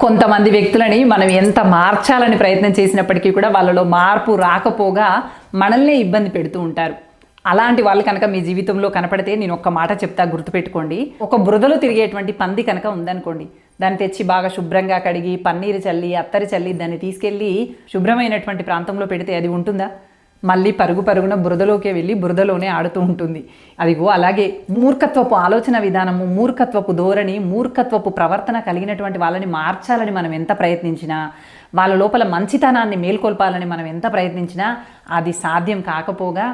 కొంతమంది వ్యక్తులని మనం ఎంత మార్చాలని ప్రయత్నం చేసినప్పటికీ కూడా వాళ్ళలో మార్పు రాకపోగా మనల్నే ఇబ్బంది పెడుతూ ఉంటారు. అలాంటి వాళ్ళు కనుక మీ జీవితంలో కనపడితే నేను ఒక్క మాట చెప్తా, గుర్తుపెట్టుకోండి. ఒక బురదలో తిరిగేటువంటి పంది కనుక ఉందనుకోండి, దాన్ని తెచ్చి బాగా శుభ్రంగా కడిగి పన్నీరు చల్లి అత్తరి చల్లి దాన్ని తీసుకెళ్ళి శుభ్రమైనటువంటి ప్రాంతంలో పెడితే అది ఉంటుందా? మళ్ళీ పరుగున బురదలోకే వెళ్ళి బురదలోనే ఆడుతూ ఉంటుంది. అదిగో అలాగే మూర్ఖత్వపు ఆలోచన విధానము, మూర్ఖత్వపు ధోరణి, మూర్ఖత్వపు ప్రవర్తన కలిగినటువంటి వాళ్ళని మార్చాలని మనం ఎంత ప్రయత్నించినా, వాళ్ళ లోపల మంచితనాన్ని మేల్కొల్పాలని మనం ఎంత ప్రయత్నించినా అది సాధ్యం కాకపోగా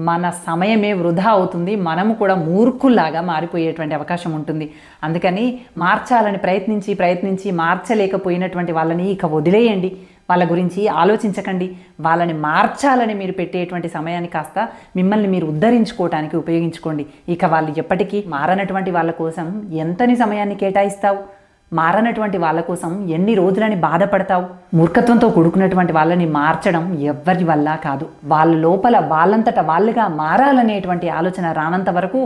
మన సమయమే వృధా అవుతుంది. మనము కూడా మూర్ఖుల్లాగా మారిపోయేటువంటి అవకాశం ఉంటుంది. అందుకని మార్చాలని ప్రయత్నించి మార్చలేకపోయినటువంటి వాళ్ళని ఇక వదిలేయండి. వాళ్ళ గురించి ఆలోచించకండి. వాళ్ళని మార్చాలని మీరు పెట్టేటువంటి సమయాన్ని కాస్త మిమ్మల్ని మీరు ఉద్ధరించుకోవటానికి ఉపయోగించుకోండి. ఇక వాళ్ళు ఎప్పటికీ మారనటువంటి వాళ్ళ కోసం ఎంతని సమయాన్ని కేటాయిస్తావు? మారనటువంటి వాళ్ళ కోసం ఎన్ని రోజులని బాధపడతావు? మూర్ఖత్వంతో కూడుకున్నటువంటి వాళ్ళని మార్చడం ఎవ్వరి వల్ల కాదు. వాళ్ళ లోపల వాళ్ళంతట వాళ్ళుగా మారాలనేటువంటి ఆలోచన రానంత వరకు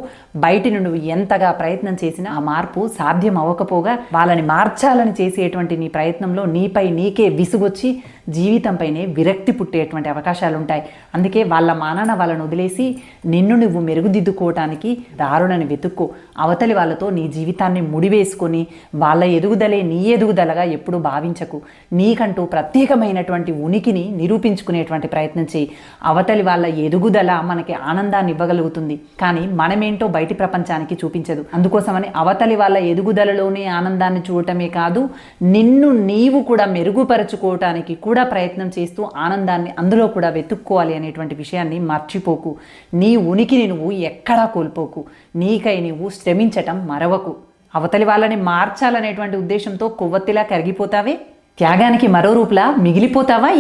బయటి నుండి ఎంతగా ప్రయత్నం చేసినా ఆ మార్పు సాధ్యం అవ్వకపోగా వాళ్ళని మార్చాలని చేసేటువంటి నీ ప్రయత్నంలో నీపై నీకే విసుగొచ్చి జీవితంపైనే విరక్తి పుట్టేటువంటి అవకాశాలు ఉంటాయి. అందుకే వాళ్ళ మానాన వాళ్ళను వదిలేసి నిన్ను నువ్వు మెరుగుదిద్దుకోవటానికి దారుణని వెతుక్కో. అవతలి వాళ్ళతో నీ జీవితాన్ని ముడివేసుకొని వాళ్ళ ఎదుగుదలే నీ ఎదుగుదలగా ఎప్పుడూ భావించకు. నీకంటూ ప్రత్యేకమైనటువంటి ఉనికిని నిరూపించుకునేటువంటి ప్రయత్నం చేయి. అవతలి వాళ్ళ ఎదుగుదల మనకి ఆనందాన్ని ఇవ్వగలుగుతుంది, కానీ మనమేంటో బయటి ప్రపంచానికి చూపించదు. అందుకోసమని అవతలి వాళ్ళ ఎదుగుదలలోనే ఆనందాన్ని చూడటమే కాదు, నిన్ను నీవు కూడా మెరుగుపరుచుకోవటానికి కూడా ప్రయత్నం చేస్తూ ఆనందాన్ని అందులో కూడా వెతుక్కోవాలి అనేటువంటి విషయాన్ని మర్చిపోకు. నీ ఉనికిని నువ్వు ఎక్కడా కోల్పోకు. నీకై నువ్వు శ్రమించటం మరవకు. అవతలి వాళ్ళని మార్చాలనేటువంటి ఉద్దేశంతో కొవ్వొత్తిలా కరిగిపోతావే, త్యాగానికి మరో రూపులా మిగిలిపోతావా?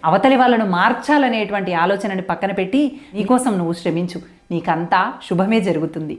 అవతలి వాళ్ళను మార్చాలనేటువంటి ఆలోచనని పక్కన పెట్టి నీకోసం నువ్వు శ్రమించు. నీకంతా శుభమే జరుగుతుంది.